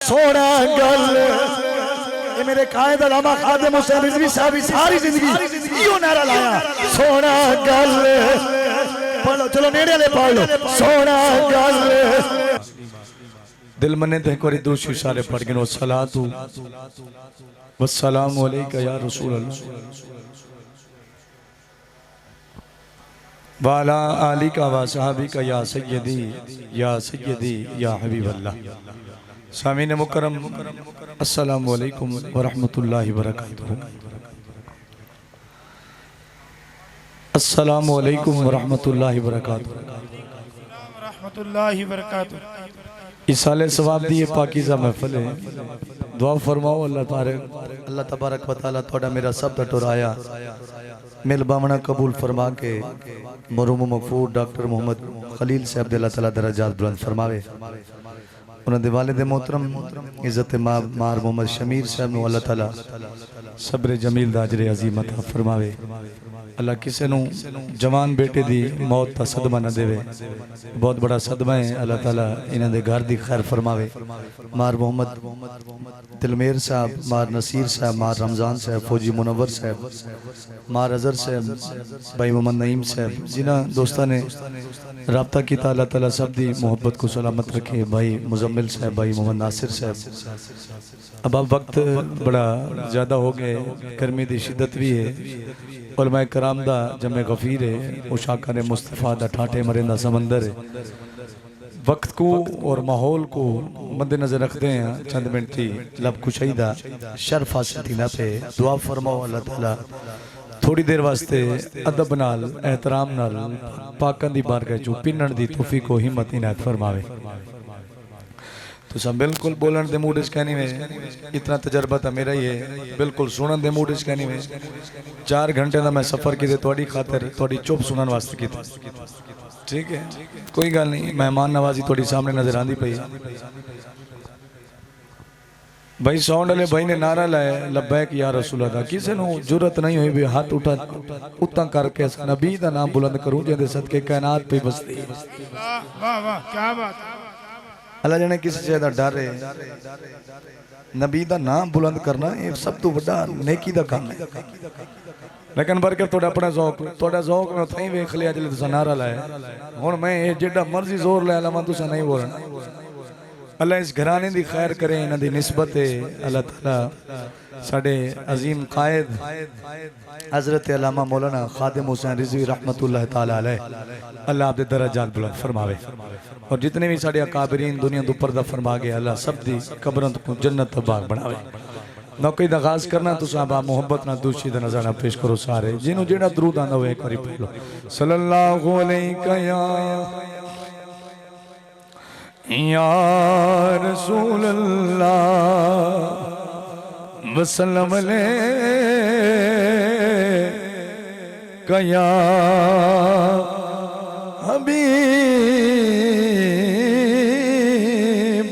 सोना गल ये मेरे कायद अलामा खादिम हुसैन रिजवी साहब सारी जिंदगी यो नारा लाया सोना गल पढ़ो चलो नेड़े ले पढ़ लो सोना गल दिल मने तो एक बार दूसरी सारे पढ़ के नो सलातु वस्सलामु अलैका या रसूल अल्लाह वाला आली का वा सहाबी का या सय्यदी या हबीब अल्लाह। सामीन मुकरम अस्सलामु अलैकुम व रहमतुल्लाहि व बरकातुहू। अस्सलामु अलैकुम व रहमतुल्लाहि व बरकातुहू। इस साले सवाब दी पाकीज़ा महफिल है। दुआ फरमाओ अल्लाह तबारक व तआला तोड़ा मेरा सब दा टुराया मिल बावना कबूल फरमा के मरूम मगफूर डॉक्टर मोहम्मद खलील साहब दे अल्लाह तआला दराजात बुलंद फरमावे। उन्होंने वालिद मोहतरम इज्जत मार मोहम्मद शमीर साहब नूं अल्लाह तआला सब्र जमील दा अजर अजीम अता फरमावे। अल्लाह किसी नूं जवान बेटे दी मौत का सदमा न देवे। बहुत बड़ा सदमा है। अल्लाह ताला इन्हां दे घर दी खैर फरमावे। मार मोहम्मद दिलमेर साहब, मार नसीर साहब, मार रमजान साहब, फौजी मुनव्वर साहब, मार अजहर साहब, भाई मोहम्मद नईम साहब, जिन्हां दोस्तां ने रब्ता किया अल्लाह ताला सब दी मोहब्बत को सलामत रखे। भाई मुजम्मिल साहब, भाई मोहम्मद नासिर साहब। अब वक्त बड़ा ज़्यादा हो गए, गर्मी की शिद्दत भी है। उलमा कराम दा जमे गफीर है। उशाका ने मुस्तफ़ा दा ठाठे मरिंदा समंदर है। वक्त को और माहौल को मद्देनजर रखते हैं चंद मिनट थी लब कुशाई दा शर्फ हासिल थी ना पे दुआ फरमाओ अल्लाह ताला थोड़ी देर वास्ते अदब नाल एहतराम नाल पाकां दी बारगाह चो पिन्नण दी तौफीक को हिम्मत इनायत फरमावे। तो सब बिल्कुल बोलन दे मूड च कहनी में इतना तजर्बा तो मेरा ही है। बिल्कुल सुनन दे मूड च कहनी में 4 घंटे का मैं सफ़र किए थोड़ी खातर थोड़ी चुप सुनने वास्ते किया। ठीक है कोई गल नहीं। मेहमान नवाजी थोड़ी सामने नजर आती पई। भाई साउंड वाले भाई ने नारा लाया लब्बैक या रसूल अल्लाह। किसी को जरूरत नहीं हुई भी हाथ उठा उतना करके नबी का नाम बुलंद करूं जिहदे सदके कायनात पे बसती। वाह वाह क्या बात। अल्लाह जाने किसी चीज़ का डर है। नबी का नाम बुलंद करना ये सब तो बड़ा नेकी का काम है। लेकिन बरकर थोड़ा अपना ज़ौक मैं उतना ही वेख लिया जिले तुसा नारा लाया। हुण मैं जिहड़ा मर्जी जोर लै लवां तुसा नहीं बोलना। अल्लाह इस घराने की खैर करे इन्हां दी निस्बत है। अल्लाह ताला साडे अजीम कायद हजरत अल्लामा मौलाना खादिम हुसैन रिजवी रहमतुल्लाह ताला अलैह अल्लाह आपदे दराजात बुलंद फरमावे। और जितने भी साडे अकाबरीन दुनिया तो पर्दा फरमा गए अल्लाह सब दी कब्रां को जन्नत दा बाग बनावे। नौकरी दा आगाज करना तो साहबा मोहब्बत ना दूसरी दा नज़ारा पेश करो सारे जिन्हों जेड़ा दरूद आंदा होवे एक बारी पढ़ लो सल्लल्लाहु अलैका या रसूल अल्लाह वसल्लम अलैका या हबीब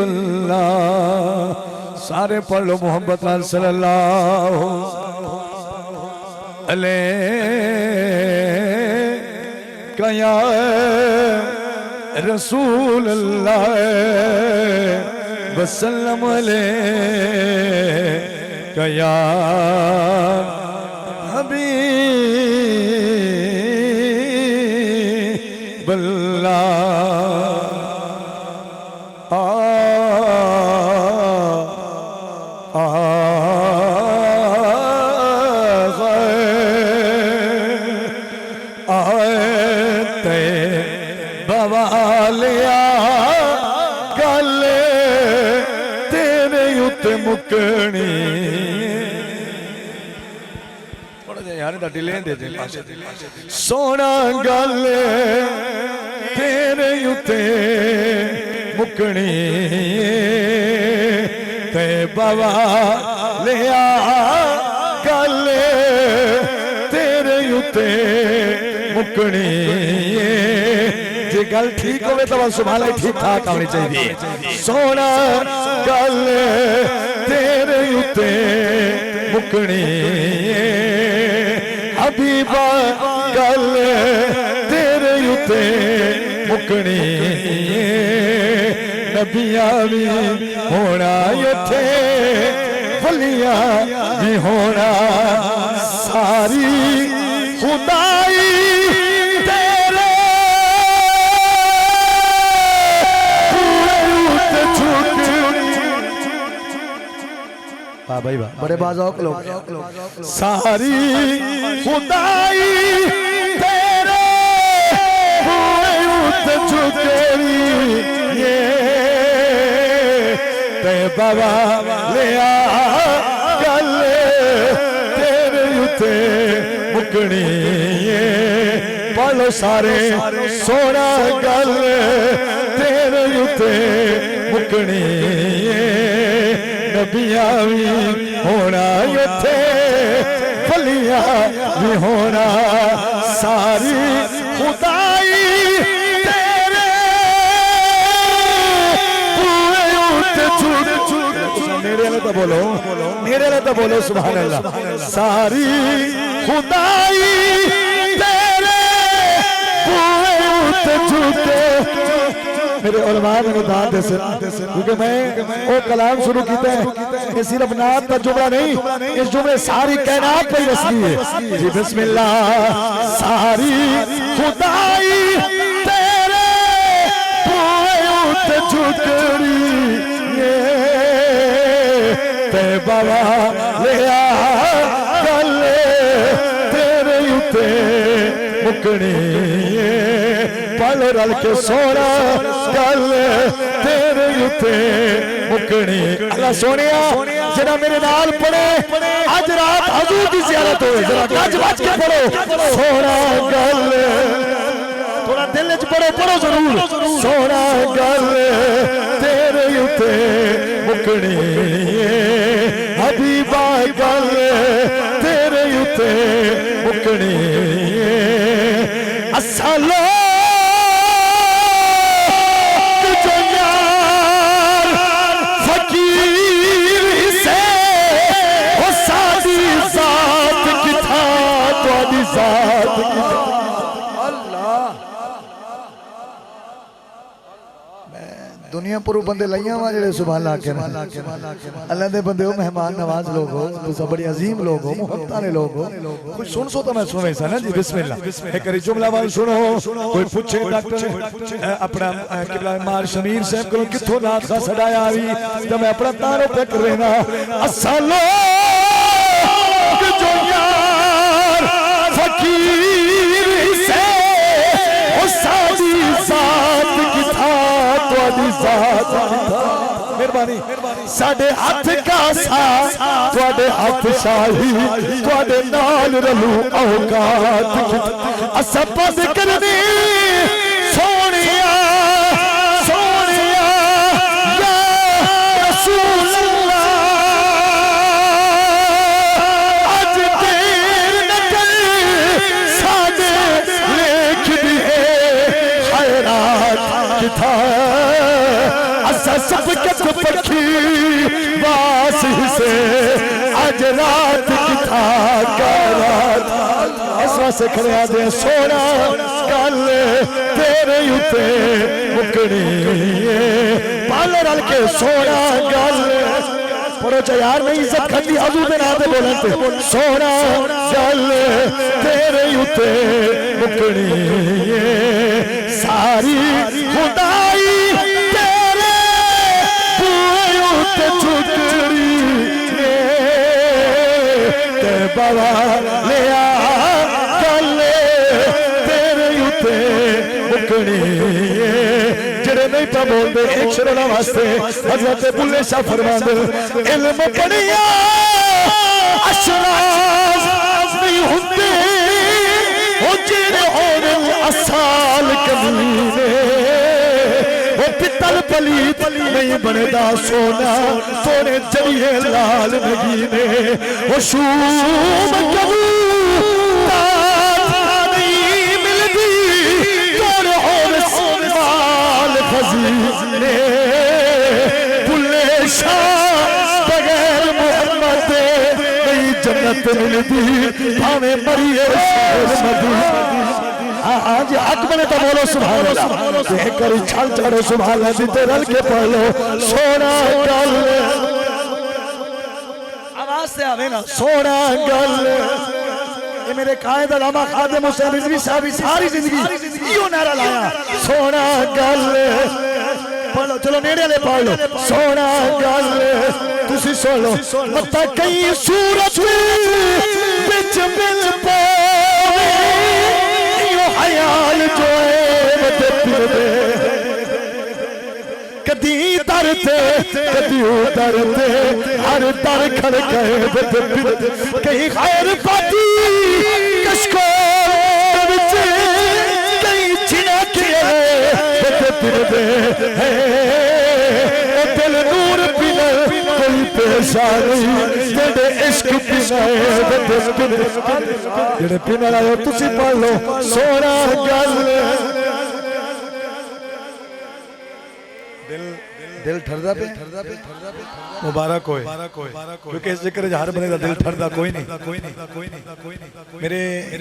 अल्लाह। सारे पढ़ लो मोहब्बत नाल सल्लल्लाहु अलैका या रसूल अल्लाह वसल्लम अलैका या हबीब अल्लाह। बवालिया गल तेरे उत्ते मुकनी यार डिले दे सोना गल तेरे उत्ते मुकनी ते बवालिया गल तेरे उत्ते मुकनी। जे गल ठीक होवे तो सुभाला ठीक ठाक आनी चाहिए। सोना गल तेरे उत्ते मुकनी हबीबा गल तेरे उत्ते मुकनी नबियां भी होना इत्थे वलियां भी होना सारी खुदाई तेरे वाह भाई वाह बड़े बाज़ौक़ लोग सारी खुदाई तेरे झुकेरी ये ते बाबा ले आ गल तेरे उते मुकनी ये पालो सारे सोना गल तेरे उते मुकनी ये नबियां भी होना इत्थे वलियां भी होना सारी खुदाई तेरे मेरे लिए तो बोलो मेरे लिए तो बोलो सुभान अल्लाह सारी खुदाई तेरे झूठे मेरे उलमा मैंने दान दे क्योंकि मैं वो कलाम शुरू किया है ये सिर्फ नात का जुमला नहीं इस जुमले सारी कायनात पे रसनी है जी बिस्मिल्लाह सारी खुदाई तेरे झुकरी ये ते बाबा ले आ गल तेरे उते मुकनी पल रल के सोना गल तेरे उते मुकनी अल्लाह सोनिया जरा मेरे नाल पढ़े आज रात हजूर की ज़ियारत हो जरा गज बज के पढ़ो सोना गल थोड़ा दिल च पढ़ो जरूर सोना गल तेरे उते मुकनी हबीबा गल तेरे उते मुकनी असा दुनिया पुरु बंदे लाइया वा जेड़े सुभान अल्लाह के अल्लाह दे बंदे हो मेहमान नवाज लोग हो तुसा बड़ी अजीम लोग हो मोहब्बत वाले लोग हो कुछ सुन सो तो मैं सुने सा ना जी बिस्मिल्लाह एक करी जुमला वाल सुनो कोई पूछे डॉक्टर अपना किबला मार शमीर साहब को किथों रात का सडाया आवी तो मैं अपना तारो पे कर लेना असलो जो यार फकीर से ओ सादी जात की था मेहरबानी साडे हाथ का सा तुहाडे हाथ शाही तुहाडे नाल रलू औकात असा पद करनी सोनिया सोनिया या रसूल अल्लाह अज देर न कर साडे लेख दी है खैरात किथा सब पखी वास से आज रात की था रात इस वास्ते खड़े दे सोना गल तेरे उते मुकनी पाल रल के सोना गल पढ़ो चा यार नहीं इज्जत खड़ी हजूर दे नाम ते बोलन ते सोना गल तेरे उते मुकनी सारी खुदाई छुटरी ते बाबा ले आ गल तेरे उते मुकनी जेड़े नहीं पा बोलते एक शरणा वास्ते हजरत बुल्ले शाह फरमांदे इल्म पढ़िया अशराफ नहीं होंदे ओ जेड़े होने असाल कमीने पितल पलीत नहीं बनता सोना सोने जरिए लाल नगीने वो शूम कबू नहीं मिलती कर और माल खजीने बुल्ले शाह बगैर मोहम्मद नहीं जन्नत मिलती भावे मरिए मदी हाँ जी हक बने तो बोलो सुभान अल्लाह एक करी छल चढ़ो सुभान अल्लाह दी ते रल के पढ़ लो सोना गल आवाज से आवे ना सोना गल ये मेरे कायद अलामा खादिम हुसैन रिजवी साहब सारी जिंदगी यो नारा लाया सोना गल पढ़ो चलो नेड़े ले पढ़ लो सोना गल तुसी सुन लो मत्ता कई सूरत विच मिल पावे यो हयाल जो है मते पिरदे कदी दरते कदी उतरते हर दर खड़के मते पिरदे कहीं खैर पाती कशको विच कई छिना के मते पिरदे दिल नूर बिना कोई पेशा नहीं तेरे इश्क बिना जेड़े पिन आयो तुसी पढ़ लो सोना गल दिल ठरदा पे मुबारक होए क्योंकि इस जिक्र हर बंदे का दिल ठरदा कोई नहीं मेरे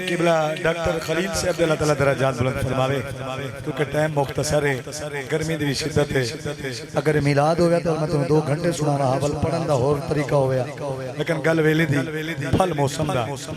किबला डॉक्टर खलील से अब्दुल्लाह ताला दरजात बुलंद फरमावे क्योंकि टाइम मुख्तसर है गर्मी दी शिद्दत है अगर मिलाद होया तो मैं तुम्हें 2 घंटे सुनाना हावल पढ़न दा और तरीका होया लेकिन गल वेले दी फल मौसम दा